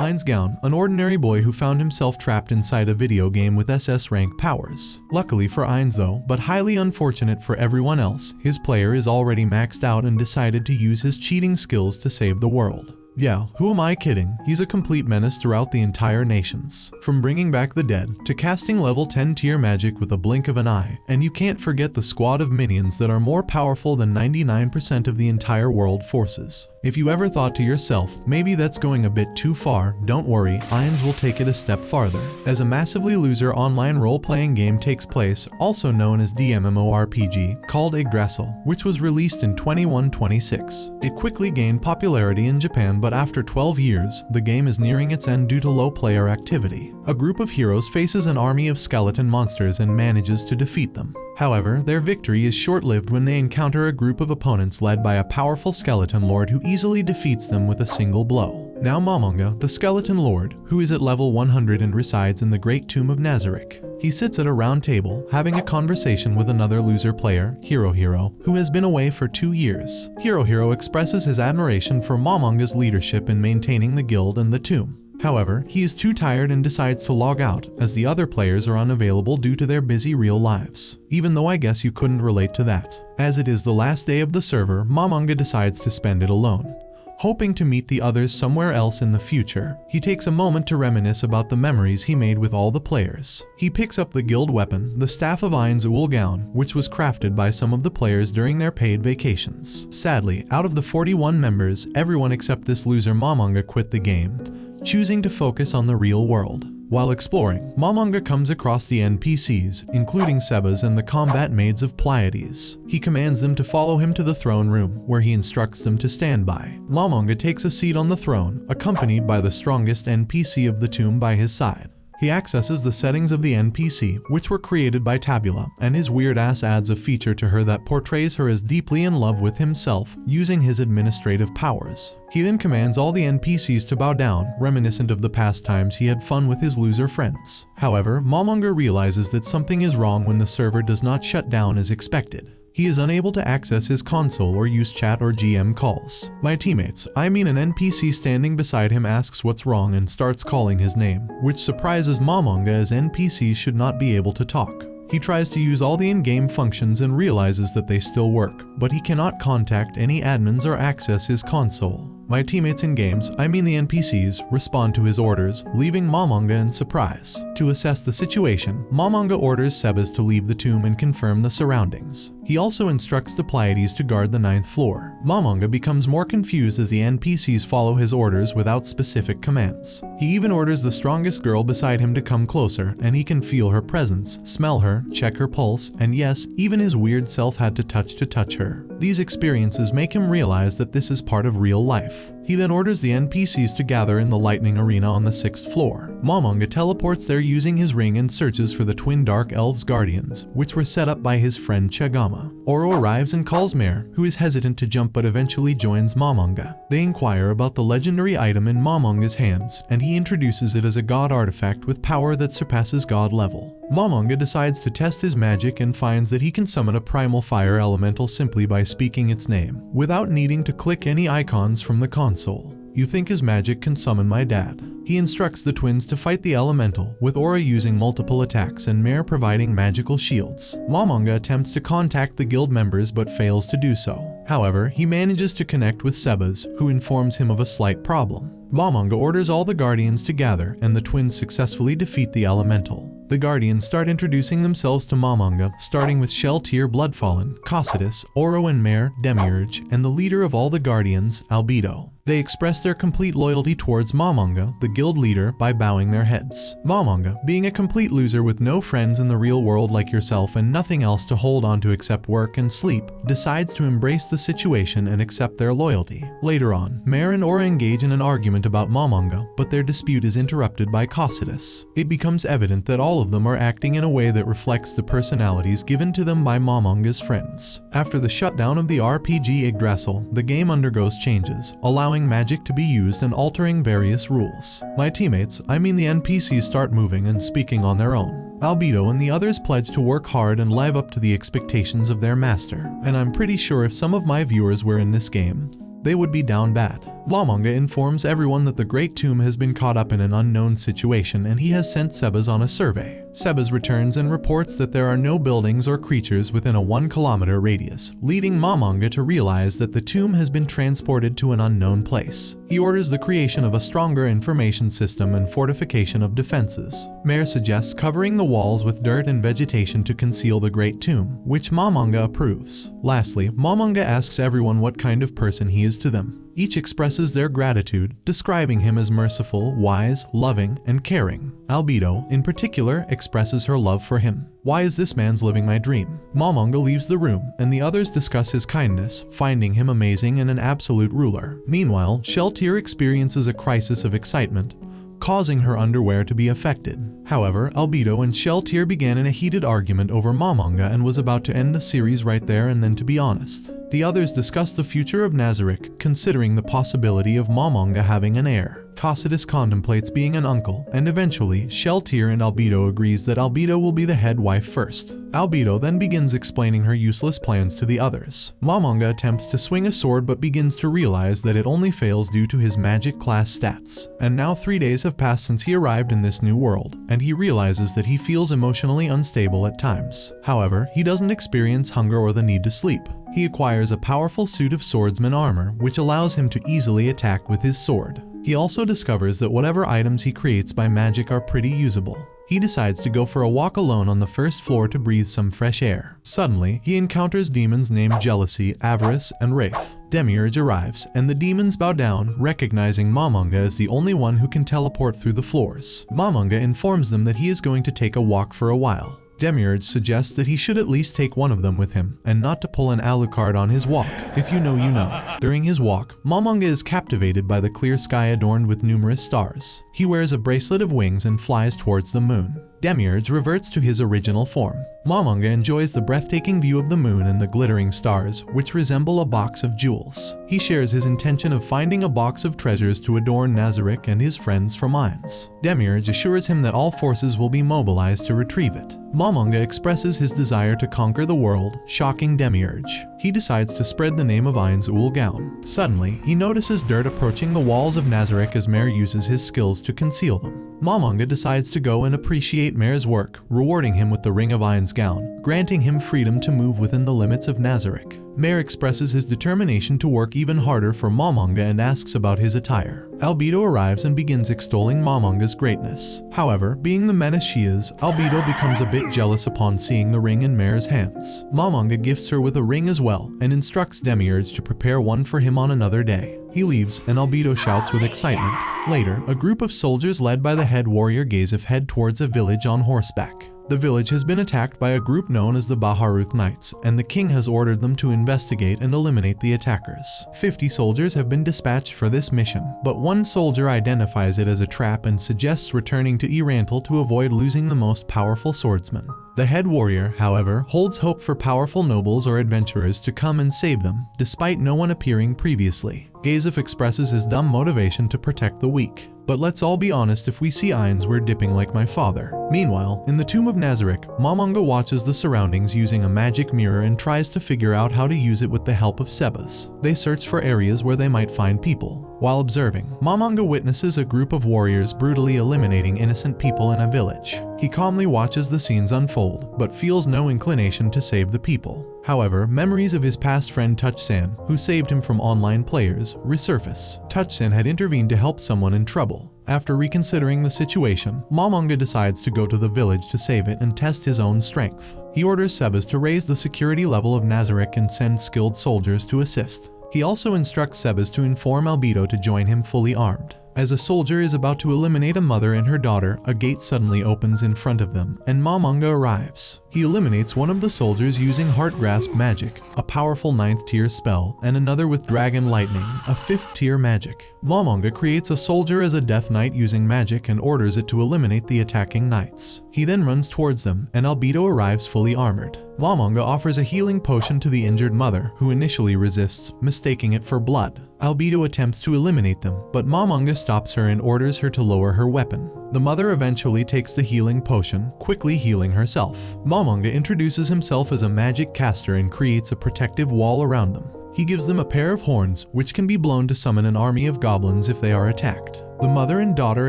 Ainz Gown, an ordinary boy who found himself trapped inside a video game with SS rank powers. Luckily for Ainz though, but highly unfortunate for everyone else, his player is already maxed out and decided to use his cheating skills to save the world. Yeah, who am I kidding? He's a complete menace throughout the entire nations. From bringing back the dead, to casting level 10 tier magic with a blink of an eye, and you can't forget the squad of minions that are more powerful than 99% of the entire world forces. If you ever thought to yourself, maybe that's going a bit too far, don't worry, Ainz will take it a step farther. As a massively loser online role-playing game takes place, also known as the MMORPG, called Yggdrasil, which was released in 2126. It quickly gained popularity in Japan, but after 12 years, the game is nearing its end due to low player activity. A group of heroes faces an army of skeleton monsters and manages to defeat them. However, their victory is short-lived when they encounter a group of opponents led by a powerful skeleton lord who easily defeats them with a single blow. Now Momonga, the skeleton lord, who is at level 100 and resides in the Great Tomb of Nazarick. He sits at a round table, having a conversation with another loser player, Hero, who has been away for 2 years. Hero expresses his admiration for Momonga's leadership in maintaining the guild and the tomb. However, he is too tired and decides to log out, as the other players are unavailable due to their busy real lives. Even though I guess you couldn't relate to that. As it is the last day of the server, Momonga decides to spend it alone. Hoping to meet the others somewhere else in the future, he takes a moment to reminisce about the memories he made with all the players. He picks up the guild weapon, the staff of Ainz Ooal Gown, which was crafted by some of the players during their paid vacations. Sadly, out of the 41 members, everyone except this loser Momonga quit the game, choosing to focus on the real world. While exploring, Momonga comes across the NPCs, including Sebas and the combat maids of Pleiades. He commands them to follow him to the throne room, where he instructs them to stand by. Momonga takes a seat on the throne, accompanied by the strongest NPC of the tomb by his side. He accesses the settings of the NPC, which were created by Tabula, and his weird ass adds a feature to her that portrays her as deeply in love with himself, using his administrative powers. He then commands all the NPCs to bow down, reminiscent of the past times he had fun with his loser friends. However, Momonga realizes that something is wrong when the server does not shut down as expected. He is unable to access his console or use chat or GM calls. My teammates, I mean an NPC standing beside him asks what's wrong and starts calling his name, which surprises Momonga as NPCs should not be able to talk. He tries to use all the in-game functions and realizes that they still work, but he cannot contact any admins or access his console. My teammates in games, I mean the NPCs, respond to his orders, leaving Momonga in surprise. To assess the situation, Momonga orders Sebas to leave the tomb and confirm the surroundings. He also instructs the Pleiades to guard the 9th floor. Momonga becomes more confused as the NPCs follow his orders without specific commands. He even orders the strongest girl beside him to come closer, and he can feel her presence, smell her, check her pulse, and yes, even his weird self had to touch her. These experiences make him realize that this is part of real life. He then orders the NPCs to gather in the lightning arena on the 6th floor. Momonga teleports there using his ring and searches for the twin Dark Elves guardians, which were set up by his friend Chagama. Oro arrives and calls Mare, who is hesitant to jump but eventually joins Momonga. They inquire about the legendary item in Momonga's hands, and he introduces it as a god artifact with power that surpasses god level. Momonga decides to test his magic and finds that he can summon a primal fire elemental simply by speaking its name, without needing to click any icons from the console. You think his magic can summon my dad? He instructs the twins to fight the elemental, with Aura using multiple attacks and Mare providing magical shields. Momonga attempts to contact the guild members but fails to do so. However, he manages to connect with Sebas, who informs him of a slight problem. Momonga orders all the guardians to gather, and the twins successfully defeat the elemental. The guardians start introducing themselves to Momonga, starting with Shalltear Bloodfallen, Cocytus, Oro and Mare, Demiurge, and the leader of all the guardians, Albedo. They express their complete loyalty towards Momonga, the guild leader, by bowing their heads. Momonga, being a complete loser with no friends in the real world like yourself and nothing else to hold on to except work and sleep, decides to embrace the situation and accept their loyalty. Later on, Mare and Aura engage in an argument about Momonga, but their dispute is interrupted by Cocytus. It becomes evident that all of them are acting in a way that reflects the personalities given to them by Momonga's friends. After the shutdown of the RPG Yggdrasil, the game undergoes changes, allowing magic to be used and altering various rules. My teammates, I mean the NPCs, start moving and speaking on their own. Albedo and the others pledge to work hard and live up to the expectations of their master, and I'm pretty sure if some of my viewers were in this game, they would be down bad. Mamanga informs everyone that the Great Tomb has been caught up in an unknown situation and he has sent Sebas on a survey. Sebas returns and reports that there are no buildings or creatures within a 1-kilometer radius, leading Mamanga to realize that the tomb has been transported to an unknown place. He orders the creation of a stronger information system and fortification of defenses. Mare suggests covering the walls with dirt and vegetation to conceal the Great Tomb, which Mamanga approves. Lastly, Mamanga asks everyone what kind of person he is to them. Each expresses their gratitude, describing him as merciful, wise, loving, and caring. Albedo, in particular, expresses her love for him. Why is this man's living my dream? Mamanga leaves the room, and the others discuss his kindness, finding him amazing and an absolute ruler. Meanwhile, Shalltear experiences a crisis of excitement, causing her underwear to be affected. However, Albedo and Shalltear began in a heated argument over Mamanga and was about to end the series right there and then, to be honest. The others discuss the future of Nazarick, considering the possibility of Mamanga having an heir. Cocytus contemplates being an uncle, and eventually, Shalltear and Albedo agrees that Albedo will be the head wife first. Albedo then begins explaining her useless plans to the others. Mamanga attempts to swing a sword but begins to realize that it only fails due to his magic class stats. And now 3 days have passed since he arrived in this new world, and he realizes that he feels emotionally unstable at times. However, he doesn't experience hunger or the need to sleep. He acquires a powerful suit of swordsman armor, which allows him to easily attack with his sword. He also discovers that whatever items he creates by magic are pretty usable. He decides to go for a walk alone on the first floor to breathe some fresh air. Suddenly, he encounters demons named Jealousy, Avarice, and Wraith. Demiurge arrives, and the demons bow down, recognizing Mamanga as the only one who can teleport through the floors. Mamanga informs them that he is going to take a walk for a while. Demiurge suggests that he should at least take one of them with him, and not to pull an Alucard on his walk. If you know, you know. During his walk, Mamanga is captivated by the clear sky adorned with numerous stars. He wears a bracelet of wings and flies towards the moon. Demiurge reverts to his original form. Mamanga enjoys the breathtaking view of the moon and the glittering stars, which resemble a box of jewels. He shares his intention of finding a box of treasures to adorn Nazarick and his friends from Ainz. Demiurge assures him that all forces will be mobilized to retrieve it. Mamanga expresses his desire to conquer the world, shocking Demiurge. He decides to spread the name of Ainz Ooal Gown. Suddenly, he notices dirt approaching the walls of Nazarick as Mare uses his skills to conceal them. Mamanga decides to go and appreciate Mare's work, rewarding him with the ring of Ainz Gown, granting him freedom to move within the limits of Nazarick. Mare expresses his determination to work even harder for Mamanga and asks about his attire. Albedo arrives and begins extolling Mamanga's greatness. However, being the menace she is, Albedo becomes a bit jealous upon seeing the ring in Mare's hands. Mamanga gifts her with a ring as well, and instructs Demiurge to prepare one for him on another day. He leaves, and Albedo shouts with excitement. Later, a group of soldiers led by the head warrior Gazef head towards a village on horseback. The village has been attacked by a group known as the Baharuth Knights, and the king has ordered them to investigate and eliminate the attackers. 50 soldiers have been dispatched for this mission, but one soldier identifies it as a trap and suggests returning to E-Rantel to avoid losing the most powerful swordsman. The head warrior, however, holds hope for powerful nobles or adventurers to come and save them, despite no one appearing previously. Gazef expresses his dumb motivation to protect the weak. But let's all be honest, if we see Ainz, we're dipping like my father. Meanwhile, in the tomb of Nazarick, Mamanga watches the surroundings using a magic mirror and tries to figure out how to use it with the help of Sebas. They search for areas where they might find people. While observing, Mamanga witnesses a group of warriors brutally eliminating innocent people in a village. He calmly watches the scenes unfold, but feels no inclination to save the people. However, memories of his past friend Touchsan, who saved him from online players, resurface. Touchsan had intervened to help someone in trouble. After reconsidering the situation, Mamanga decides to go to the village to save it and test his own strength. He orders Sebas to raise the security level of Nazarick and send skilled soldiers to assist. He also instructs Sebas to inform Albedo to join him fully armed. As a soldier is about to eliminate a mother and her daughter, a gate suddenly opens in front of them, and Mamanga arrives. He eliminates one of the soldiers using Heart Grasp magic, a powerful 9th tier spell, and another with Dragon Lightning, a 5th tier magic. Mamanga creates a soldier as a Death Knight using magic and orders it to eliminate the attacking knights. He then runs towards them, and Albedo arrives fully armored. Mamanga offers a healing potion to the injured mother, who initially resists, mistaking it for blood. Albedo attempts to eliminate them, but Mamanga stops her and orders her to lower her weapon. The mother eventually takes the healing potion, quickly healing herself. Mamanga introduces himself as a magic caster and creates a protective wall around them. He gives them a pair of horns, which can be blown to summon an army of goblins if they are attacked. The mother and daughter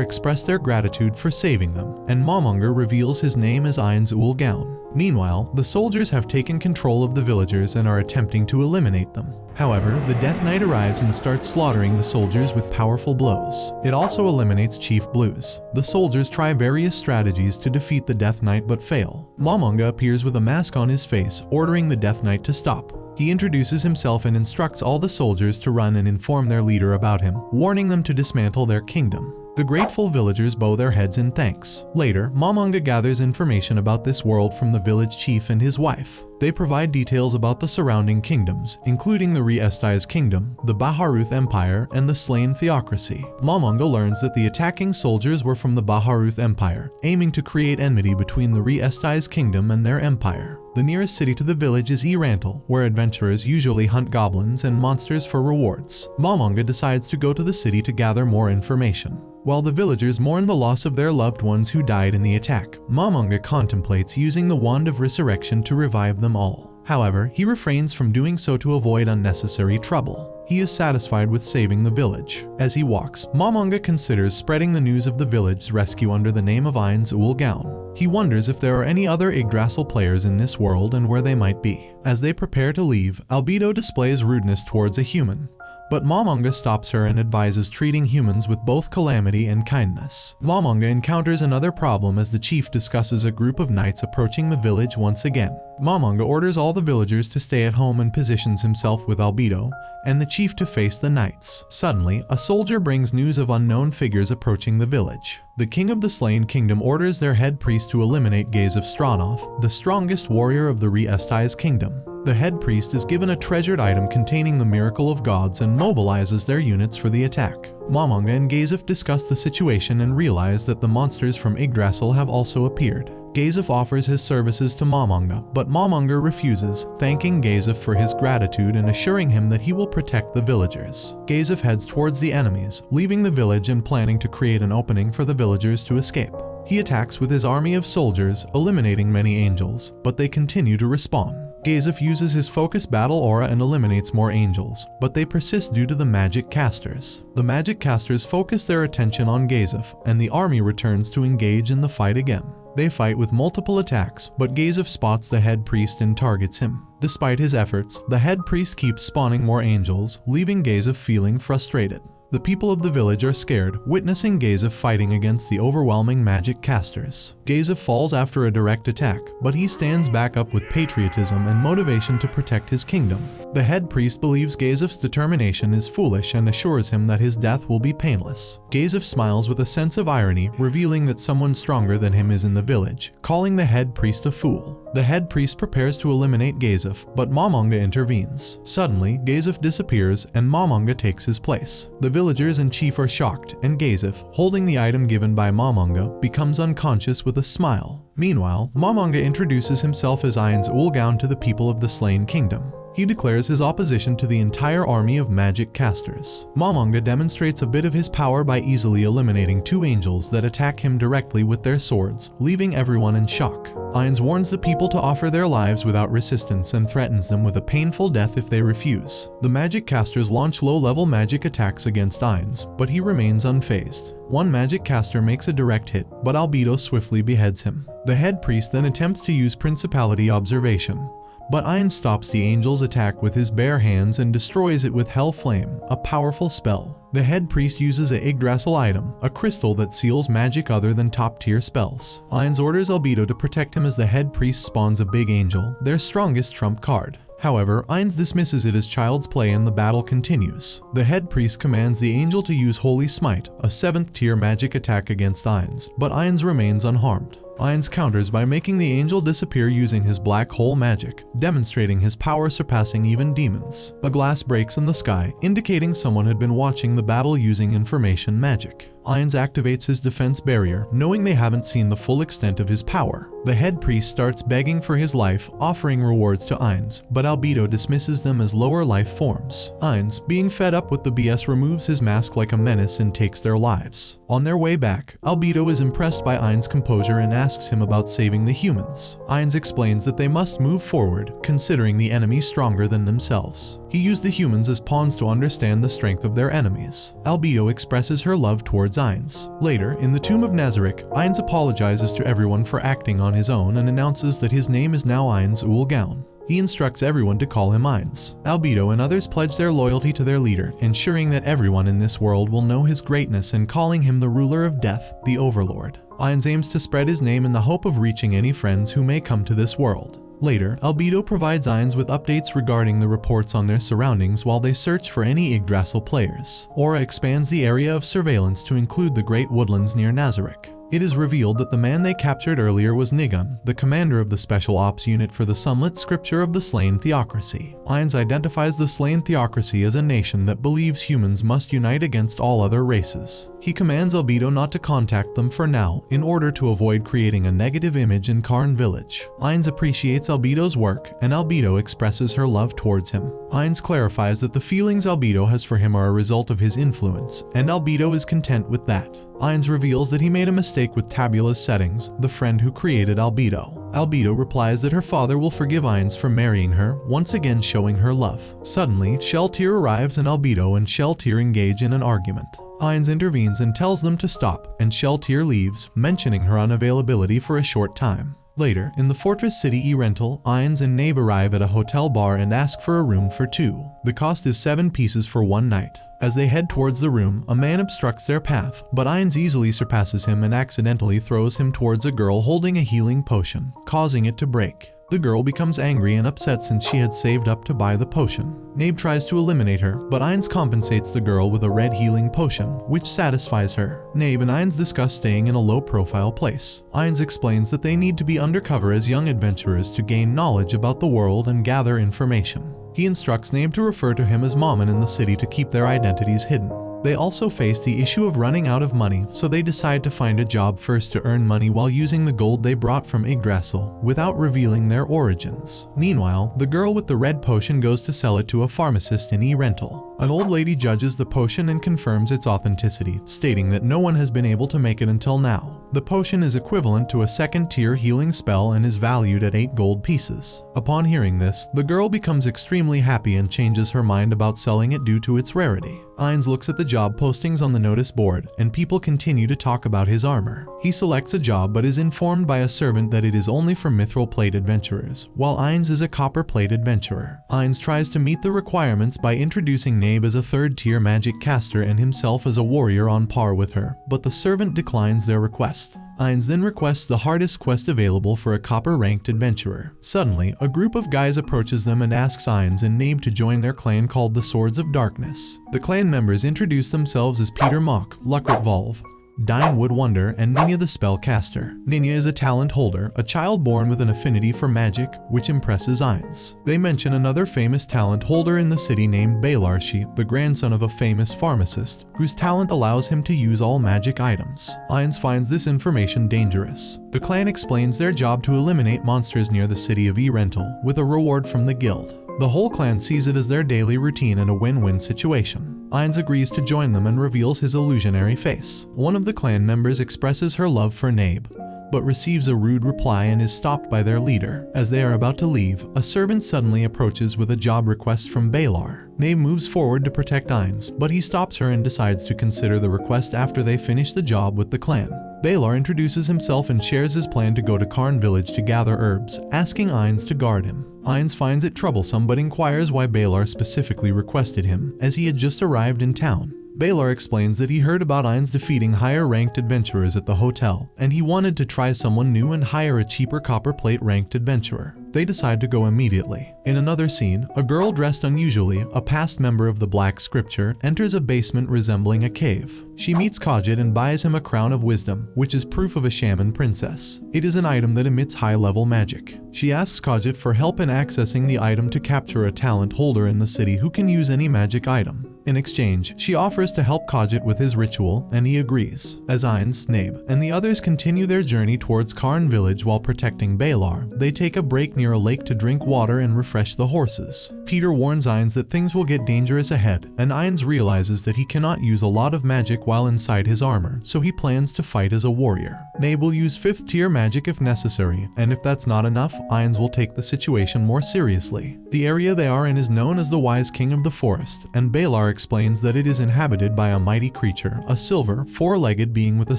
express their gratitude for saving them, and Momonger reveals his name as Ainz Ooal Gown. Meanwhile, the soldiers have taken control of the villagers and are attempting to eliminate them. However, the Death Knight arrives and starts slaughtering the soldiers with powerful blows. It also eliminates Chief Blues. The soldiers try various strategies to defeat the Death Knight but fail. Momonger appears with a mask on his face, ordering the Death Knight to stop. He introduces himself and instructs all the soldiers to run and inform their leader about him, warning them to dismantle their kingdom. The grateful villagers bow their heads in thanks. Later, Momonger gathers information about this world from the village chief and his wife. They provide details about the surrounding kingdoms, including the Reincarnated Kingdom, the Baharuth Empire, and the Slain Theocracy. Momonger learns that the attacking soldiers were from the Baharuth Empire, aiming to create enmity between the Reincarnated Kingdom and their empire. The nearest city to the village is E-Rantel, where adventurers usually hunt goblins and monsters for rewards. Momonger decides to go to the city to gather more information. While the villagers mourn the loss of their loved ones who died in the attack, Momonger contemplates using the Wand of Resurrection to revive them all. However, he refrains from doing so to avoid unnecessary trouble. He is satisfied with saving the village. As he walks, Momonger considers spreading the news of the village's rescue under the name of Ainz Ooal Gown. He wonders if there are any other Yggdrasil players in this world and where they might be. As they prepare to leave, Albedo displays rudeness towards a human. But Momonger stops her and advises treating humans with both calamity and kindness. Momonger encounters another problem as the chief discusses a group of knights approaching the village once again. Momonger orders all the villagers to stay at home and positions himself with Albedo and the chief to face the knights. Suddenly, a soldier brings news of unknown figures approaching the village. The king of the Slain Kingdom orders their head priest to eliminate Gaze of Stranoff, the strongest warrior of the Reincarnated Kingdom. The head priest is given a treasured item containing the miracle of gods and mobilizes their units for the attack. Momonger and Gazef discuss the situation and realize that the monsters from Yggdrasil have also appeared. Gazef offers his services to Momonger, but Momonger refuses, thanking Gazef for his gratitude and assuring him that he will protect the villagers. Gazef heads towards the enemies, leaving the village and planning to create an opening for the villagers to escape. He attacks with his army of soldiers, eliminating many angels, but they continue to respawn. Gazef uses his focus battle aura and eliminates more angels, but they persist due to the magic casters. The magic casters focus their attention on Gazef, and the army returns to engage in the fight again. They fight with multiple attacks, but Gazef spots the head priest and targets him. Despite his efforts, the head priest keeps spawning more angels, leaving Gazef feeling frustrated. The people of the village are scared, witnessing Gazef fighting against the overwhelming magic casters. Gazef falls after a direct attack, but he stands back up with patriotism and motivation to protect his kingdom. The head priest believes Gazef's determination is foolish and assures him that his death will be painless. Gazef smiles with a sense of irony, revealing that someone stronger than him is in the village, calling the head priest a fool. The head priest prepares to eliminate Gazef, but Momonger intervenes. Suddenly, Gazef disappears and Momonger takes his place. The villagers and chief are shocked, and Gazef, holding the item given by Momonger, becomes unconscious with a smile. Meanwhile, Momonger introduces himself as Ainz Ooal Gown to the people of the Slain Kingdom. He declares his opposition to the entire army of magic casters. Momonger demonstrates a bit of his power by easily eliminating two angels that attack him directly with their swords, leaving everyone in shock. Ainz warns the people to offer their lives without resistance and threatens them with a painful death if they refuse. The magic casters launch low-level magic attacks against Ainz, but he remains unfazed. One magic caster makes a direct hit, but Albedo swiftly beheads him. The head priest then attempts to use Principality Observation, but Ainz stops the angel's attack with his bare hands and destroys it with Hell Flame, a powerful spell. The head priest uses a Yggdrasil item, a crystal that seals magic other than top-tier spells. Ainz orders Albedo to protect him as the head priest spawns a big angel, their strongest trump card. However, Ainz dismisses it as child's play and the battle continues. The head priest commands the angel to use Holy Smite, a 7th tier magic attack against Ainz, but Ainz remains unharmed. Ainz counters by making the angel disappear using his black hole magic, demonstrating his power surpassing even demons. A glass breaks in the sky, indicating someone had been watching the battle using information magic. Ainz activates his defense barrier, knowing they haven't seen the full extent of his power. The head priest starts begging for his life, offering rewards to Ainz, but Albedo dismisses them as lower life forms. Ainz, being fed up with the BS, removes his mask like a menace and takes their lives. On their way back, Albedo is impressed by Ainz's composure and asks him about saving the humans. Ainz explains that they must move forward, considering the enemy stronger than themselves. He used the humans as pawns to understand the strength of their enemies. Albedo expresses her love towards Ainz. Later, in the tomb of Nazarick, Ainz apologizes to everyone for acting on his own and announces that his name is now Ainz Ooal Gown. He instructs everyone to call him Ainz. Albedo and others pledge their loyalty to their leader, ensuring that everyone in this world will know his greatness and calling him the ruler of death, the Overlord. Ainz aims to spread his name in the hope of reaching any friends who may come to this world. Later, Albedo provides Ainz with updates regarding the reports on their surroundings while they search for any Yggdrasil players. Aura expands the area of surveillance to include the great woodlands near Nazarick. It is revealed that the man they captured earlier was Nigun, the commander of the Special Ops Unit for the Sunlit Scripture of the Slain Theocracy. Ainz identifies the Slain Theocracy as a nation that believes humans must unite against all other races. He commands Albedo not to contact them for now, in order to avoid creating a negative image in Carne village. Ainz appreciates Albedo's work, and Albedo expresses her love towards him. Ainz clarifies that the feelings Albedo has for him are a result of his influence, and Albedo is content with that. Ainz reveals that he made a mistake with Tabula's settings, the friend who created Albedo. Albedo replies that her father will forgive Ainz for marrying her, once again showing her love. Suddenly, Shalltear arrives and Albedo and Shalltear engage in an argument. Ainz intervenes and tells them to stop, and Shalltear leaves, mentioning her unavailability for a short time. Later, in the fortress city E-Rantel, Ainz and Nabe arrive at a hotel bar and ask for a room for two. The cost is 7 pieces for one night. As they head towards the room, a man obstructs their path, but Ainz easily surpasses him and accidentally throws him towards a girl holding a healing potion, causing it to break. The girl becomes angry and upset since she had saved up to buy the potion. Nabe tries to eliminate her, but Ainz compensates the girl with a red healing potion, which satisfies her. Nabe and Ainz discuss staying in a low-profile place. Ainz explains that they need to be undercover as young adventurers to gain knowledge about the world and gather information. He instructs Nabe to refer to him as Mammon in the city to keep their identities hidden. They also face the issue of running out of money, so they decide to find a job first to earn money while using the gold they brought from Yggdrasil, without revealing their origins. Meanwhile, the girl with the red potion goes to sell it to a pharmacist in E-Rantel. An old lady judges the potion and confirms its authenticity, stating that no one has been able to make it until now. The potion is equivalent to a second-tier healing spell and is valued at 8 gold pieces. Upon hearing this, the girl becomes extremely happy and changes her mind about selling it due to its rarity. Ainz looks at the job postings on the notice board, and people continue to talk about his armor. He selects a job but is informed by a servant that it is only for mithril plate adventurers, while Ainz is a copper plate adventurer. Ainz tries to meet the requirements by introducing Nabe as a third-tier magic caster and himself as a warrior on par with her, but the servant declines their request. Ainz then requests the hardest quest available for a copper-ranked adventurer. Suddenly, a group of guys approaches them and asks Ainz and Nabe to join their clan called the Swords of Darkness. The clan members introduce themselves as Peter Mock, Luckrit Volve, Dine Wood Wonder, and Ninya the Spellcaster. Ninya is a talent holder, a child born with an affinity for magic, which impresses Ainz. They mention another famous talent holder in the city named Balarshi, the grandson of a famous pharmacist, whose talent allows him to use all magic items. Ainz finds this information dangerous. The clan explains their job to eliminate monsters near the city of E-Rantel, with a reward from the guild. The whole clan sees it as their daily routine and a win-win situation. Ainz agrees to join them and reveals his illusionary face. One of the clan members expresses her love for Nabe, but receives a rude reply and is stopped by their leader. As they are about to leave, a servant suddenly approaches with a job request from Balar. Nabe moves forward to protect Ainz, but he stops her and decides to consider the request after they finish the job with the clan. Balar introduces himself and shares his plan to go to Carne village to gather herbs, asking Ainz to guard him. Ainz finds it troublesome but inquires why Balar specifically requested him, as he had just arrived in town. Balar explains that he heard about Ainz defeating higher-ranked adventurers at the hotel, and he wanted to try someone new and hire a cheaper copper plate ranked adventurer. They decide to go immediately. In another scene, a girl dressed unusually, a past member of the Black Scripture, enters a basement resembling a cave. She meets Khajiit and buys him a crown of wisdom, which is proof of a shaman princess. It is an item that emits high-level magic. She asks Khajiit for help in accessing the item to capture a talent holder in the city who can use any magic item. In exchange, she offers to help Khajiit with his ritual, and he agrees. As Ainz, Nabe, and the others continue their journey towards Carne village while protecting Balar, they take a break near a lake to drink water and refresh the horses. Peter warns Ainz that things will get dangerous ahead, and Ainz realizes that he cannot use a lot of magic while inside his armor, so he plans to fight as a warrior. Nabe will use 5th tier magic if necessary, and if that's not enough, Ainz will take the situation more seriously. The area they are in is known as the Wise King of the Forest, and Balar explains that it is inhabited by a mighty creature, a silver, 4-legged being with a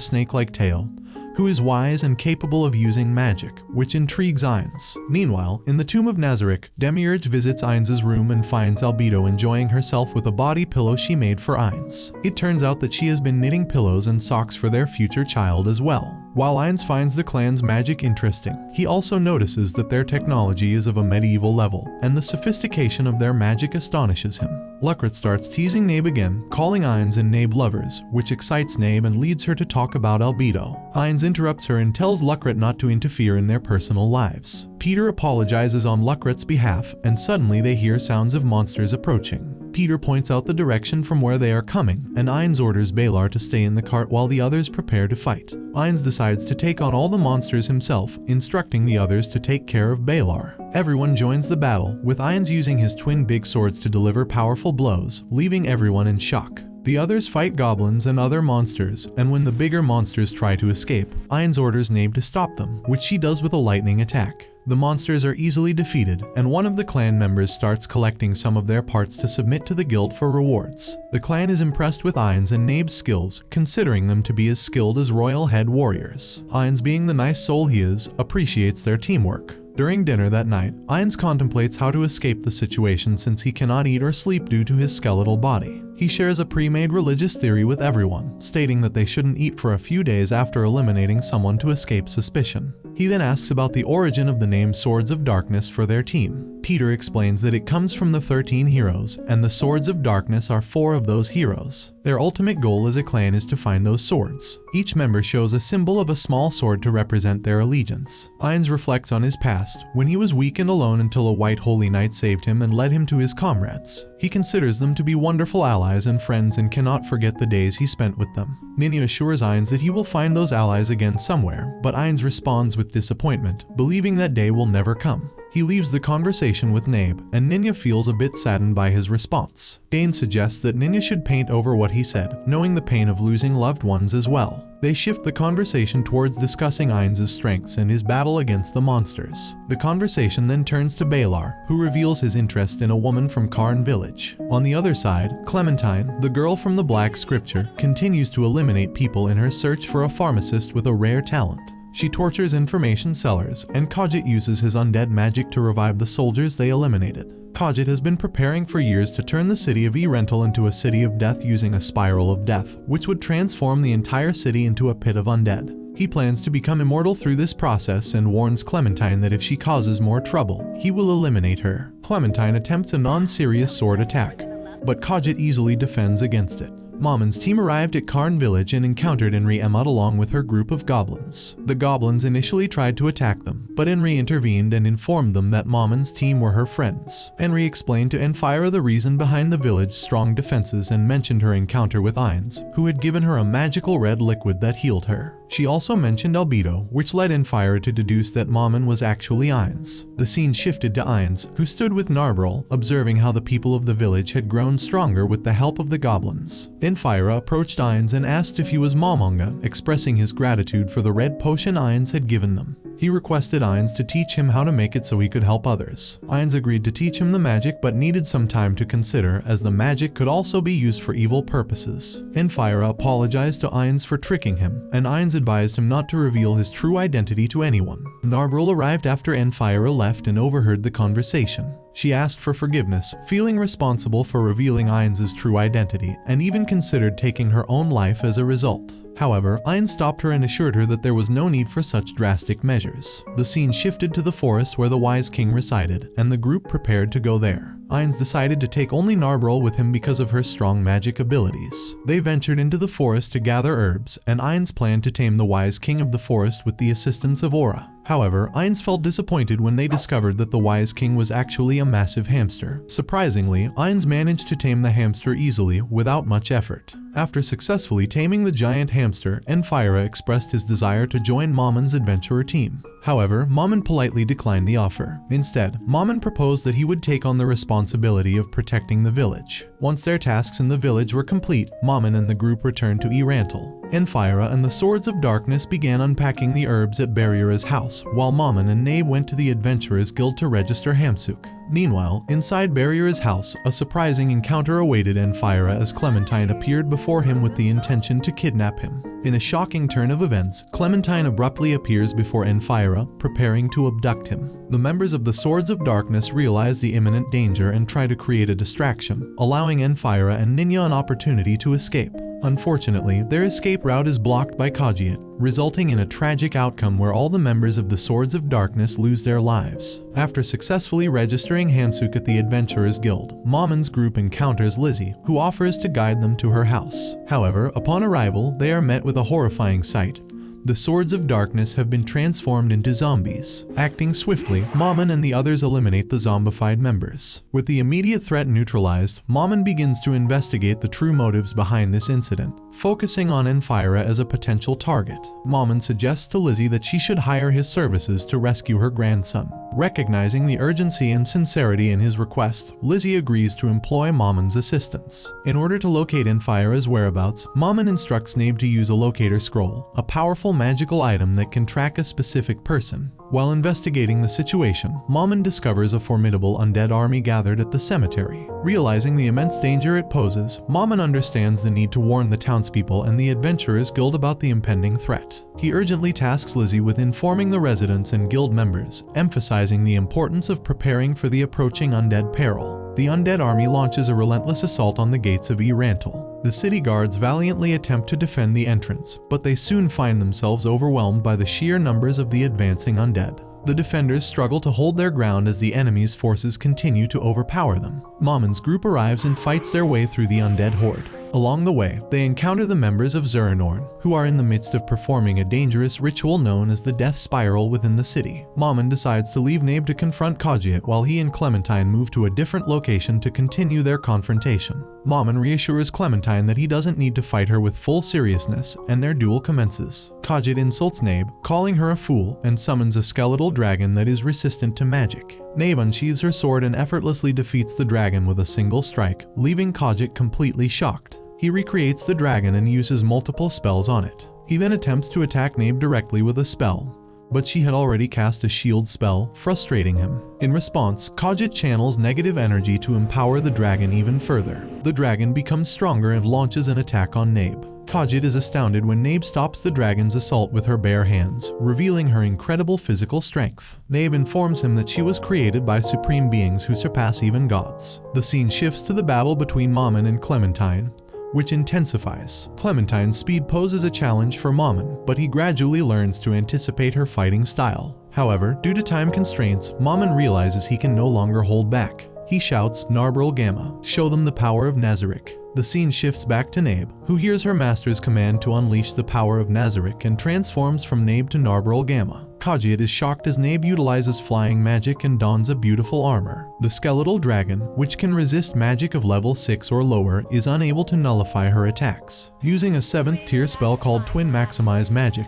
snake-like tail, who is wise and capable of using magic, which intrigues Ainz. Meanwhile, in the tomb of Nazarick, Demiurge visits Ainz's room and finds Albedo enjoying herself with a body pillow she made for Ainz. It turns out that she has been knitting pillows and socks for their future child as well. While Ainz finds the clan's magic interesting, he also notices that their technology is of a medieval level, and the sophistication of their magic astonishes him. Luckrat starts teasing Nabe again, calling Ainz and Nabe lovers, which excites Nabe and leads her to talk about Albedo. Ainz interrupts her and tells Luckrat not to interfere in their personal lives. Peter apologizes on Luckrat's behalf, and suddenly they hear sounds of monsters approaching. Peter points out the direction from where they are coming, and Ainz orders Balar to stay in the cart while the others prepare to fight. Ainz decides to take on all the monsters himself, instructing the others to take care of Balar. Everyone joins the battle, with Ainz using his twin big swords to deliver powerful blows, leaving everyone in shock. The others fight goblins and other monsters, and when the bigger monsters try to escape, Ainz orders Nabe to stop them, which she does with a lightning attack. The monsters are easily defeated, and one of the clan members starts collecting some of their parts to submit to the guild for rewards. The clan is impressed with Ainz and Nabe's skills, considering them to be as skilled as royal head warriors. Ainz, being the nice soul he is, appreciates their teamwork. During dinner that night, Ainz contemplates how to escape the situation since he cannot eat or sleep due to his skeletal body. He shares a pre-made religious theory with everyone, stating that they shouldn't eat for a few days after eliminating someone to escape suspicion. He then asks about the origin of the name Swords of Darkness for their team. Peter explains that it comes from the 13 heroes, and the Swords of Darkness are 4 of those heroes. Their ultimate goal as a clan is to find those swords. Each member shows a symbol of a small sword to represent their allegiance. Ainz reflects on his past, when he was weak and alone until a white holy knight saved him and led him to his comrades. He considers them to be wonderful allies and friends and cannot forget the days he spent with them. Ninja assures Ainz that he will find those allies again somewhere, but Ainz responds with disappointment, believing that day will never come. He leaves the conversation with Nabe, and Ninja feels a bit saddened by his response. Dane suggests that Ninja should paint over what he said, knowing the pain of losing loved ones as well. They shift the conversation towards discussing Ainz's strengths and his battle against the monsters. The conversation then turns to Balar, who reveals his interest in a woman from Carne village. On the other side, Clementine, the girl from the Black Scripture, continues to eliminate people in her search for a pharmacist with a rare talent. She tortures information sellers, and Khajiit uses his undead magic to revive the soldiers they eliminated. Khajiit has been preparing for years to turn the city of E-Rantel into a city of death using a spiral of death, which would transform the entire city into a pit of undead. He plans to become immortal through this process and warns Clementine that if she causes more trouble, he will eliminate her. Clementine attempts a non-serious sword attack, but Khajiit easily defends against it. Mamon's team arrived at Carne village and encountered Enri Emad along with her group of goblins. The goblins initially tried to attack them, but Enri intervened and informed them that Mamon's team were her friends. Enri explained to Enfira the reason behind the village's strong defenses and mentioned her encounter with Ainz, who had given her a magical red liquid that healed her. She also mentioned Albedo, which led Enfira to deduce that Mamon was actually Ainz. The scene shifted to Ainz, who stood with Narbrol, observing how the people of the village had grown stronger with the help of the goblins. Enfira approached Ainz and asked if he was Momonga, expressing his gratitude for the red potion Ainz had given them. He requested Ainz to teach him how to make it so he could help others. Ainz agreed to teach him the magic but needed some time to consider, as the magic could also be used for evil purposes. Enfira apologized to Ainz for tricking him, and Ainz advised him not to reveal his true identity to anyone. Narbrol arrived after Enfira left and overheard the conversation. She asked for forgiveness, feeling responsible for revealing Ainz's true identity, and even considered taking her own life as a result. However, Ainz stopped her and assured her that there was no need for such drastic measures. The scene shifted to the forest where the Wise King resided, and the group prepared to go there. Ainz decided to take only Narbrol with him because of her strong magic abilities. They ventured into the forest to gather herbs, and Ainz planned to tame the Wise King of the forest with the assistance of Aura. However, Ainz felt disappointed when they discovered that the wise king was actually a massive hamster. Surprisingly, Ainz managed to tame the hamster easily without much effort. After successfully taming the giant hamster, Ainz expressed his desire to join Mamon's adventurer team. However, Mamon politely declined the offer. Instead, Mamon proposed that he would take on the responsibility of protecting the village. Once their tasks in the village were complete, Mamon and the group returned to E-Rantel. Ainz and the Swords of Darkness began unpacking the herbs at Barriera's house, while Mamon and Nabe went to the Adventurers Guild to register Hamsuk. Meanwhile, inside Barriera's house, a surprising encounter awaited Ainz as Clementine appeared before him with the intention to kidnap him. In a shocking turn of events, Clementine abruptly appears before Ainz, preparing to abduct him. The members of the Swords of Darkness realize the imminent danger and try to create a distraction, allowing Ainz and Ninya an opportunity to escape. Unfortunately, their escape route is blocked by Kajiat, resulting in a tragic outcome where all the members of the Swords of Darkness lose their lives. After successfully registering Hamsuk at the Adventurers Guild, Mamon's group encounters Lizzie, who offers to guide them to her house. However, upon arrival, they are met with a horrifying sight. The Swords of Darkness have been transformed into zombies. Acting swiftly, Mamon and the others eliminate the zombified members. With the immediate threat neutralized, Mamon begins to investigate the true motives behind this incident, focusing on Ainz as a potential target. Mamon suggests to Lizzie that she should hire his services to rescue her grandson. Recognizing the urgency and sincerity in his request, Lizzie agrees to employ Mamon's assistance. In order to locate Ainz's whereabouts, Mamon instructs Nabe to use a locator scroll, a powerful magical item that can track a specific person. While investigating the situation, Mamon discovers a formidable undead army gathered at the cemetery. Realizing the immense danger it poses, Mamon understands the need to warn the townspeople and the Adventurers Guild about the impending threat. He urgently tasks Lizzie with informing the residents and guild members, emphasizing the importance of preparing for the approaching undead peril. The undead army launches a relentless assault on the gates of E-Rantel. The city guards valiantly attempt to defend the entrance, but they soon find themselves overwhelmed by the sheer numbers of the advancing undead. The defenders struggle to hold their ground as the enemy's forces continue to overpower them. Mamon's group arrives and fights their way through the undead horde. Along the way, they encounter the members of Zuranorn, who are in the midst of performing a dangerous ritual known as the Death Spiral within the city. Mamon decides to leave Nabe to confront Kajiat while he and Clementine move to a different location to continue their confrontation. Mamon reassures Clementine that he doesn't need to fight her with full seriousness, and their duel commences. Kajiat insults Nabe, calling her a fool, and summons a skeletal dragon that is resistant to magic. Nabe unsheathes her sword and effortlessly defeats the dragon with a single strike, leaving Kajiat completely shocked. He recreates the dragon and uses multiple spells on it. He then attempts to attack Nabe directly with a spell, but she had already cast a shield spell, frustrating him. In response, Kajiat channels negative energy to empower the dragon even further. The dragon becomes stronger and launches an attack on Nabe. Kajiat is astounded when Nabe stops the dragon's assault with her bare hands, revealing her incredible physical strength. Nabe informs him that she was created by supreme beings who surpass even gods. The scene shifts to the battle between Mamon and Clementine, which intensifies. Clementine's speed poses a challenge for Mamon, but he gradually learns to anticipate her fighting style. However, due to time constraints, Mamon realizes he can no longer hold back. He shouts, "Narbril Gamma, show them the power of Nazarick." The scene shifts back to Nabe, who hears her master's command to unleash the power of Nazarick and transforms from Nabe to Narbril Gamma. Kajiat is shocked as Nabe utilizes flying magic and dons a beautiful armor. The skeletal dragon, which can resist magic of level 6 or lower, is unable to nullify her attacks. Using a 7th tier spell called Twin Maximize Magic,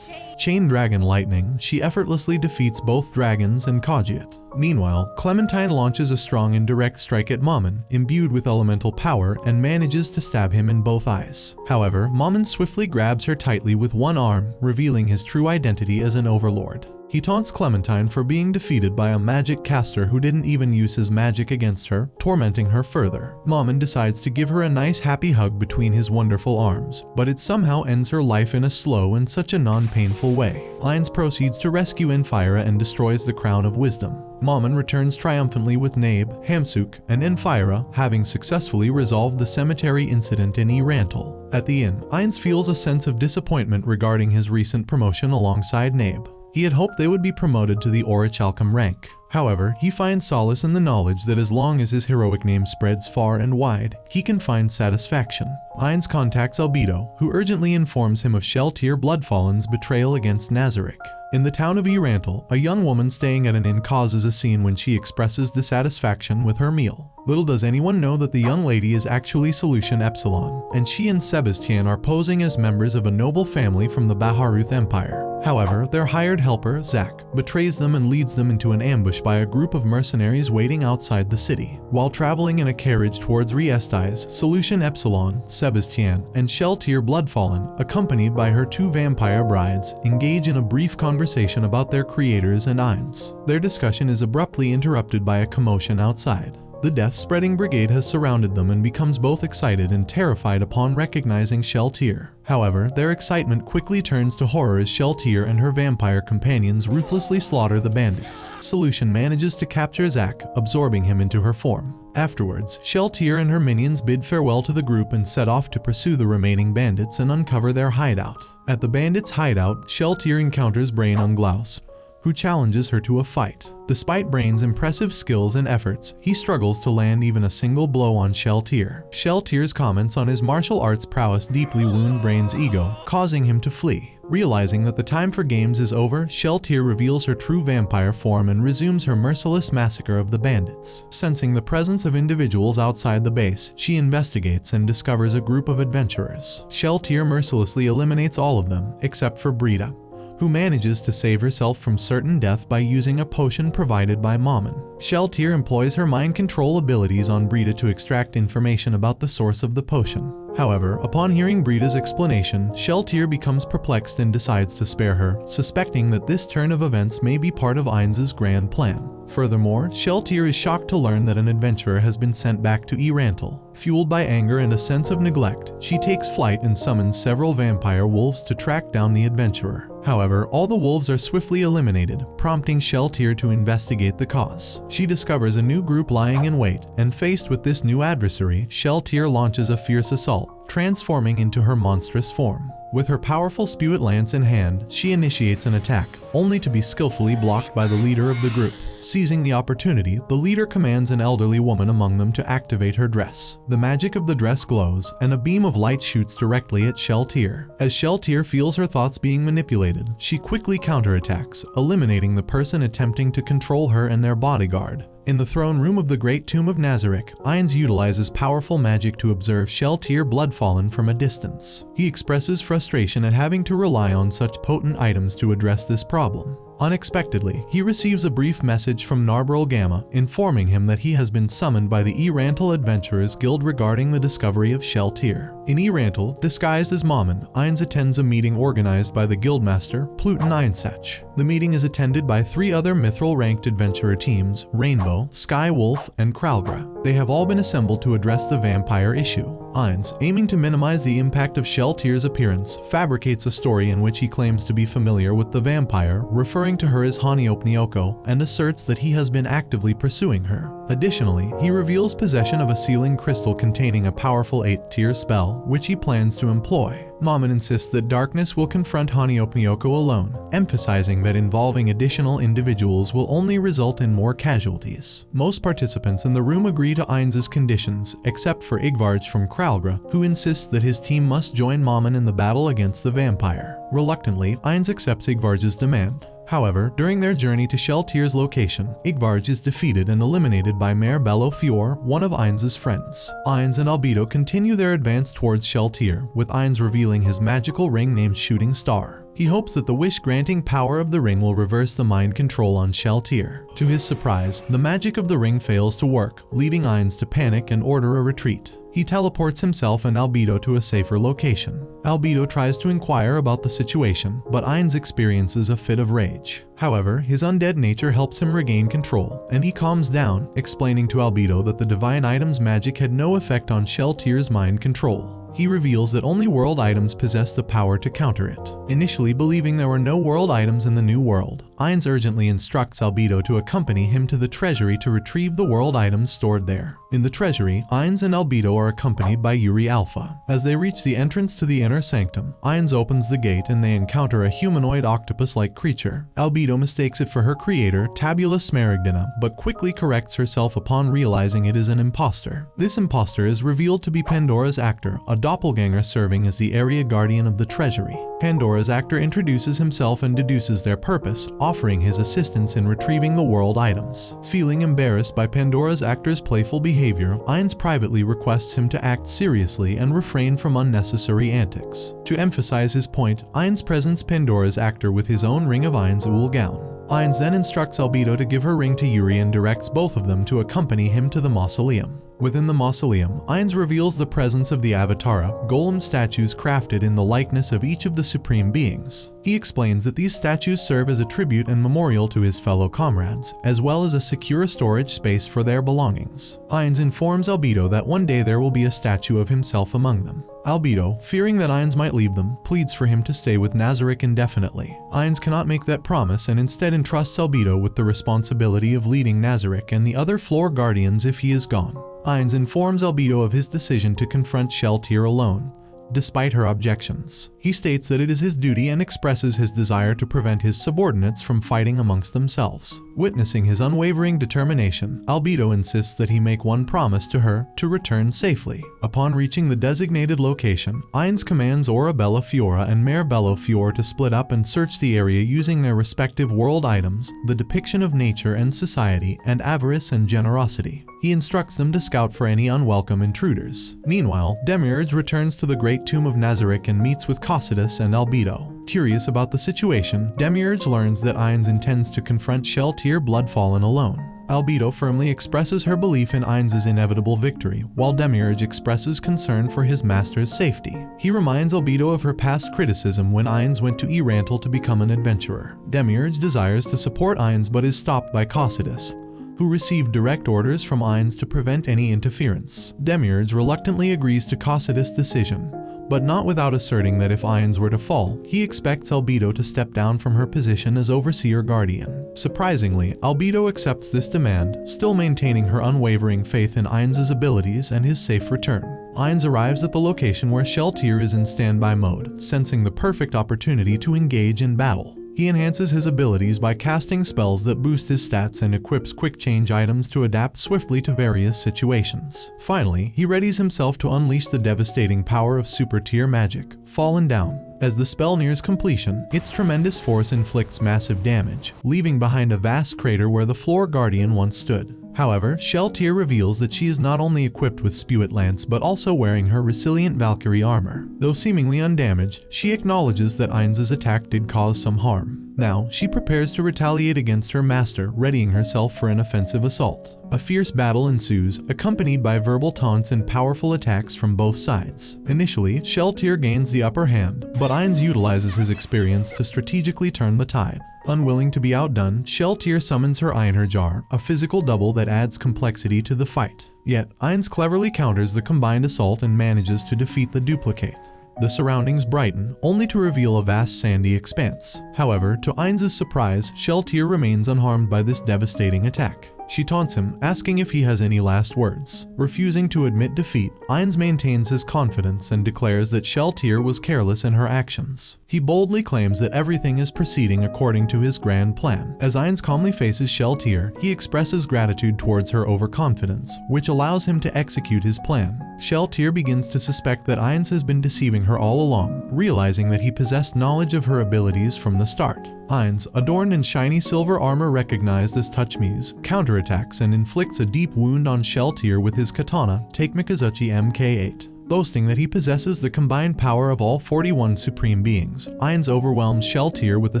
Chain Dragon Lightning, she effortlessly defeats both dragons and Kajiat. Meanwhile, Clementine launches a strong and direct strike at Mamon, imbued with elemental power, and manages to stab him in both eyes. However, Mamon swiftly grabs her tightly with one arm, revealing his true identity as an Overlord. He taunts Clementine for being defeated by a magic caster who didn't even use his magic against her, tormenting her further. Mamon decides to give her a nice happy hug between his wonderful arms, but it somehow ends her life in a slow and such a non-painful way. Ainz proceeds to rescue Ainz and destroys the Crown of Wisdom. Mamon returns triumphantly with Nabe, Hamsuk, and Ainz, having successfully resolved the cemetery incident in E-Rantel. At the inn, Ainz feels a sense of disappointment regarding his recent promotion alongside Nabe. He had hoped they would be promoted to the orichalcum rank. However, he finds solace in the knowledge that as long as his heroic name spreads far and wide, he can find satisfaction. Ainz contacts Albedo, who urgently informs him of Shalltear Bloodfallen's betrayal against Nazarick. In the town of E-Rantel, a young woman staying at an inn causes a scene when she expresses dissatisfaction with her meal. Little does anyone know that the young lady is actually Solution Epsilon, and she and Sebastian are posing as members of a noble family from the Baharuth Empire. However, their hired helper, Zack, betrays them and leads them into an ambush by a group of mercenaries waiting outside the city. While traveling in a carriage towards Riestize, Solution Epsilon, Sebastian, and Shalltear Bloodfallen, accompanied by her 2 vampire brides, engage in a brief conversation about their creators and Ainz. Their discussion is abruptly interrupted by a commotion outside. The death-spreading brigade has surrounded them and becomes both excited and terrified upon recognizing Shalltear. However, their excitement quickly turns to horror as Shalltear and her vampire companions ruthlessly slaughter the bandits. Solution manages to capture Zack, absorbing him into her form. Afterwards, Shalltear and her minions bid farewell to the group and set off to pursue the remaining bandits and uncover their hideout. At the bandits' hideout, Shalltear encounters Brain Unglaus, who challenges her to a fight. Despite Brain's impressive skills and efforts, he struggles to land even a single blow on Shalltear. Shalltear's comments on his martial arts prowess deeply wound Brain's ego, causing him to flee. Realizing that the time for games is over, Shalltear reveals her true vampire form and resumes her merciless massacre of the bandits. Sensing the presence of individuals outside the base, she investigates and discovers a group of adventurers. Shalltear mercilessly eliminates all of them, except for Brita, who manages to save herself from certain death by using a potion provided by Mammon. Shalltear employs her mind control abilities on Brita to extract information about the source of the potion. However, upon hearing Brita's explanation, Shalltear becomes perplexed and decides to spare her, suspecting that this turn of events may be part of Ainz's grand plan. Furthermore, Shalltear is shocked to learn that an adventurer has been sent back to E-Rantel. Fueled by anger and a sense of neglect, she takes flight and summons several vampire wolves to track down the adventurer. However, all the wolves are swiftly eliminated, prompting Shalltear to investigate the cause. She discovers a new group lying in wait, and faced with this new adversary, Shalltear launches a fierce assault, transforming into her monstrous form. With her powerful Spewit lance in hand, she initiates an attack, only to be skillfully blocked by the leader of the group. Seizing the opportunity, the leader commands an elderly woman among them to activate her dress. The magic of the dress glows, and a beam of light shoots directly at Shalltear. As Shalltear feels her thoughts being manipulated, she quickly counterattacks, eliminating the person attempting to control her and their bodyguard. In the throne room of the Great Tomb of Nazarick, Ainz utilizes powerful magic to observe Shalltear Bloodfallen from a distance. He expresses frustration at having to rely on such potent items to address this problem. Unexpectedly, he receives a brief message from Narbril Gamma informing him that he has been summoned by the E-Rantel Adventurers Guild regarding the discovery of Shalltear. In E-Rantel, disguised as Mammon, Ainz attends a meeting organized by the guildmaster, Pluton Einsach. The meeting is attended by 3 other mithril-ranked adventurer teams, Rainbow, Sky Wolf, and Kralgra. They have all been assembled to address the vampire issue. Ainz, aiming to minimize the impact of Shalltear's appearance, fabricates a story in which he claims to be familiar with the vampire, referring to her as Haniopnioko, and asserts that he has been actively pursuing her. Additionally, he reveals possession of a sealing crystal containing a powerful 8th-tier spell, which he plans to employ. Mammon insists that darkness will confront Haniopnioko alone, emphasizing that involving additional individuals will only result in more casualties. Most participants in the room agree to Ainz's conditions, except for Yggdrasil from Kralgra, who insists that his team must join Mammon in the battle against the vampire. Reluctantly, Ainz accepts Yggdrasil's demand. However, during their journey to Shalltear's location, Yggdrasil is defeated and eliminated by Mare Bello Fior, one of Ainz's friends. Ainz and Albedo continue their advance towards Shalltear, with Ainz revealing his magical ring named Shooting Star. He hopes that the wish-granting power of the ring will reverse the mind control on Shalltear. To his surprise, the magic of the ring fails to work, leading Ainz to panic and order a retreat. He teleports himself and Albedo to a safer location. Albedo tries to inquire about the situation, but Ainz experiences a fit of rage. However, his undead nature helps him regain control, and he calms down, explaining to Albedo that the divine item's magic had no effect on Shalltear's mind control. He reveals that only world items possess the power to counter it. Initially believing there were no world items in the new world, Ainz urgently instructs Albedo to accompany him to the treasury to retrieve the world items stored there. In the treasury, Ainz and Albedo are accompanied by Yuri Alpha. As they reach the entrance to the inner sanctum, Ainz opens the gate and they encounter a humanoid octopus-like creature. Albedo mistakes it for her creator, Tabula Smaragdina, but quickly corrects herself upon realizing it is an imposter. This imposter is revealed to be Pandora's actor, a doppelganger serving as the area guardian of the treasury. Pandora's actor introduces himself and deduces their purpose, offering his assistance in retrieving the world items. Feeling embarrassed by Pandora's actor's playful behavior, Ainz privately requests him to act seriously and refrain from unnecessary antics. To emphasize his point, Ainz presents Pandora's actor with his own ring of Ainz Ooal Gown. Ainz then instructs Albedo to give her ring to Yuri and directs both of them to accompany him to the mausoleum. Within the mausoleum, Ainz reveals the presence of the Avatara, golem statues crafted in the likeness of each of the supreme beings. He explains that these statues serve as a tribute and memorial to his fellow comrades, as well as a secure storage space for their belongings. Ainz informs Albedo that one day there will be a statue of himself among them. Albedo, fearing that Ainz might leave them, pleads for him to stay with Nazarick indefinitely. Ainz cannot make that promise and instead entrusts Albedo with the responsibility of leading Nazarick and the other floor guardians if he is gone. Ainz informs Albedo of his decision to confront Shalltear alone, despite her objections. He states that it is his duty and expresses his desire to prevent his subordinates from fighting amongst themselves. Witnessing his unwavering determination, Albedo insists that he make one promise to her to return safely. Upon reaching the designated location, Ainz commands Orabella Fiora and Mare Bello Fior to split up and search the area using their respective world items, the depiction of nature and society, and avarice and generosity. He instructs them to scout for any unwelcome intruders. Meanwhile, Demiurge returns to the Great Tomb of Nazarick and meets with Cocytus and Albedo. Curious about the situation, Demiurge learns that Ainz intends to confront Shalltear Bloodfallen alone. Albedo firmly expresses her belief in Ainz's inevitable victory, while Demiurge expresses concern for his master's safety. He reminds Albedo of her past criticism when Ainz went to E-Rantel to become an adventurer. Demiurge desires to support Ainz but is stopped by Cocytus, who received direct orders from Ainz to prevent any interference. Demiurge reluctantly agrees to Cocytus' decision, but not without asserting that if Ainz were to fall, he expects Albedo to step down from her position as Overseer Guardian. Surprisingly, Albedo accepts this demand, still maintaining her unwavering faith in Ainz's abilities and his safe return. Ainz arrives at the location where Shalltear is in standby mode, sensing the perfect opportunity to engage in battle. He enhances his abilities by casting spells that boost his stats and equips quick change items to adapt swiftly to various situations. Finally, he readies himself to unleash the devastating power of super tier magic, Fallen Down. As the spell nears completion, its tremendous force inflicts massive damage, leaving behind a vast crater where the floor guardian once stood. However, Shalltear reveals that she is not only equipped with Spewit Lance but also wearing her resilient Valkyrie armor. Though seemingly undamaged, she acknowledges that Ainz's attack did cause some harm. Now, she prepares to retaliate against her master, readying herself for an offensive assault. A fierce battle ensues, accompanied by verbal taunts and powerful attacks from both sides. Initially, Shalltear gains the upper hand, but Ainz utilizes his experience to strategically turn the tide. Unwilling to be outdone, Shalltear summons her Einherjar, a physical double that adds complexity to the fight. Yet, Ainz cleverly counters the combined assault and manages to defeat the duplicate. The surroundings brighten, only to reveal a vast sandy expanse. However, to Ainz's surprise, Shalltear remains unharmed by this devastating attack. She taunts him, asking if he has any last words. Refusing to admit defeat, Ainz maintains his confidence and declares that Shalltear was careless in her actions. He boldly claims that everything is proceeding according to his grand plan. As Ainz calmly faces Shalltear, he expresses gratitude towards her overconfidence, which allows him to execute his plan. Shalltear begins to suspect that Ainz has been deceiving her all along, realizing that he possessed knowledge of her abilities from the start. Ainz, adorned in shiny silver armor recognized as Touchme's, counterattacks and inflicts a deep wound on Shalltear with his katana, Take Mikazuchi Mk8. Boasting that he possesses the combined power of all 41 supreme beings, Ainz overwhelms Shalltear with a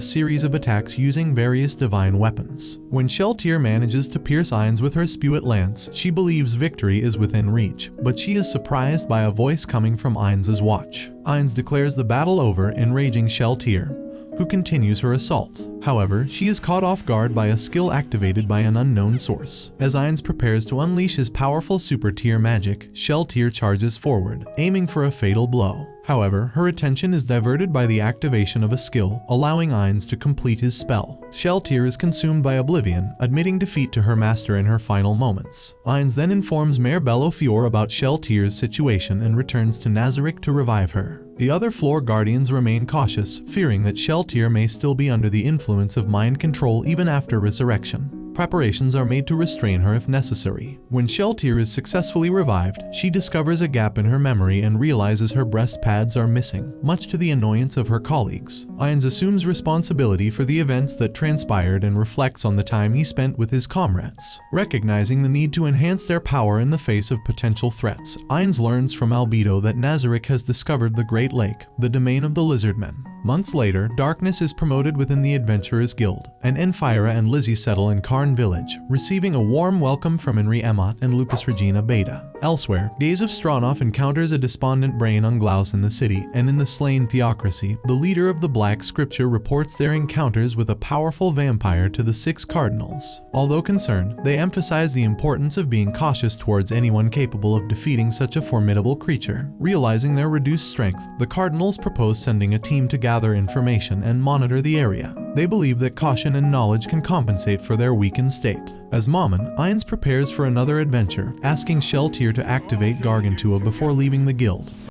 series of attacks using various divine weapons. When Shalltear manages to pierce Ainz with her Spewit Lance, she believes victory is within reach, but she is surprised by a voice coming from Ainz's watch. Ainz declares the battle over, enraging Shalltear, who continues her assault. However, she is caught off guard by a skill activated by an unknown source. As Ainz prepares to unleash his powerful super tier magic, Shalltear charges forward, aiming for a fatal blow. However, her attention is diverted by the activation of a skill, allowing Ainz to complete his spell. Shalltear is consumed by oblivion, admitting defeat to her master in her final moments. Ainz then informs Mayor Bellofior about Shalltear's situation and returns to Nazarick to revive her. The other floor guardians remain cautious, fearing that Shalltear may still be under the influence of mind control even after resurrection. Preparations are made to restrain her if necessary. When Shalltear is successfully revived, she discovers a gap in her memory and realizes her breast pads are missing, much to the annoyance of her colleagues. Ainz assumes responsibility for the events that transpired and reflects on the time he spent with his comrades. Recognizing the need to enhance their power in the face of potential threats, Ainz learns from Albedo that Nazarick has discovered the Great Lake, the domain of the Lizardmen. Months later, Darkness is promoted within the Adventurers Guild, and Enfira and Lizzie settle in Carne village, receiving a warm welcome from Henri Emot and Lupus Regina Beta. Elsewhere, Gaze of Stranoff encounters a despondent Brain Unglaus in the city, and in the Slain Theocracy, the leader of the Black Scripture reports their encounters with a powerful vampire to the 6 cardinals. Although concerned, they emphasize the importance of being cautious towards anyone capable of defeating such a formidable creature. Realizing their reduced strength, the cardinals propose sending a team to gather information and monitor the area. They believe that caution and knowledge can compensate for their weakened state. As Mammon, Ainz prepares for another adventure, asking Shalltear to activate Gargantua before leaving the guild.